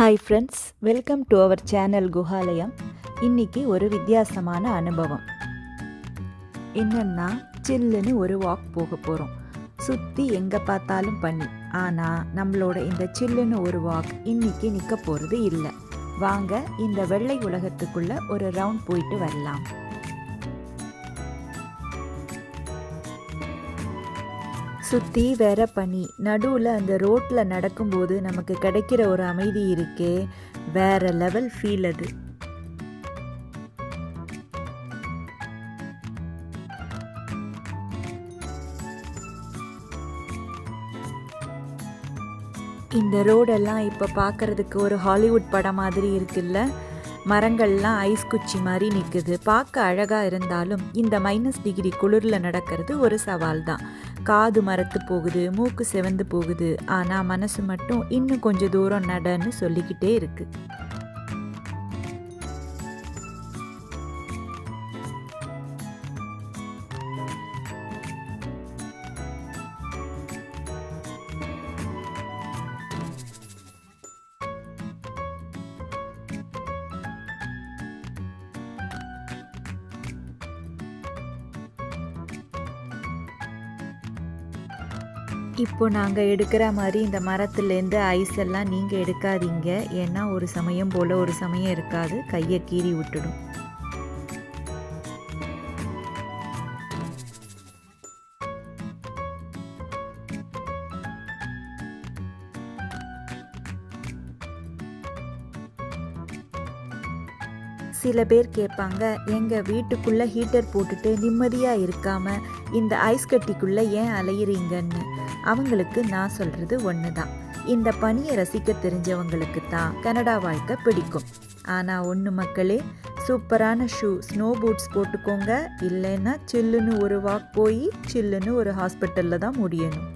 Hi friends, welcome to our channel Guhalayam. இன்றைக்கி ஒரு வித்தியாசமான அனுபவம். என்னென்னா, சில்லுன்னு ஒரு வாக் போக போகிறோம். சுற்றி எங்கே பார்த்தாலும் பண்ணி. ஆனால் நம்மளோட இந்த சில்லுன்னு ஒரு வாக் இன்றைக்கி நிற்க போகிறது இல்லை. வாங்க இந்த வெள்ளை உலகத்துக்குள்ளே ஒரு ரவுண்ட் போயிட்டு வரலாம். சுற்றி வேற பனி, நடுவில் அந்த ரோட்டில் நடக்கும்போது நமக்கு கிடைக்கிற ஒரு அமைதி இருக்கே, வேற லெவல் ஃபீல் அது. இந்த ரோடெல்லாம் இப்போ பார்க்குறதுக்கு ஒரு ஹாலிவுட் படம் மாதிரி இருக்குல்ல. மரங்கள்லாம் ஐஸ் குச்சி மாதிரி நிற்குது. பார்க்க அழகாக இருந்தாலும் இந்த -டிகிரி குளிரில் நடக்கிறது ஒரு சவால் தான். காது மரத்து போகுது, மூக்கு செவந்து போகுது. ஆனால் மனசு மட்டும் இன்னும் கொஞ்சம் தூரம் நடன்னு சொல்லிக்கிட்டே இருக்குது. இப்போ நாங்கள் எடுக்கிற மாதிரி இந்த மரத்துலேருந்து ஐஸ் எல்லாம் நீங்கள் எடுக்காதீங்க. ஏன்னா ஒரு சமயம் போல் ஒரு சமயம் இருக்காது, கையை கீறி விட்டுடும். சில பேர் கேட்பாங்க, எங்கள் வீட்டுக்குள்ளே ஹீட்டர் போட்டுட்டு நிம்மதியாக இருக்காமல் இந்த ஐஸ் கட்டிக்குள்ளே ஏன் அலையிறீங்கன்னு. அவங்களுக்கு நான் சொல்கிறது ஒன்று தான். இந்த பனியை ரசிக்க தெரிஞ்சவங்களுக்கு தான் கனடா வாழ்க்கை பிடிக்கும். ஆனால் ஒன்று மக்களே, சூப்பரான ஸ்னோ பூட்ஸ் போட்டுக்கோங்க. இல்லைன்னா சில்லுன்னு ஒரு வாக் போய் சில்லுன்னு ஒரு ஹாஸ்பிட்டலில் தான் முடியணும்.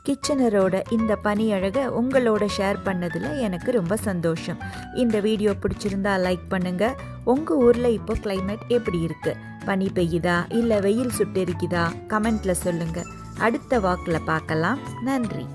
கிச்சனரோட இந்த பனி அழகை உங்களோட ஷேர் பண்ணதில் எனக்கு ரொம்ப சந்தோஷம். இந்த வீடியோ பிடிச்சிருந்தா லைக் பண்ணுங்கள். உங்கள் ஊரில் இப்போ கிளைமேட் எப்படி இருக்குது? பனி பெய்யுதா இல்லை வெயில் சுட்டெரிக்குதா? கமெண்ட்டில் சொல்லுங்கள். அடுத்த வாக்கில் பார்க்கலாம். நன்றி.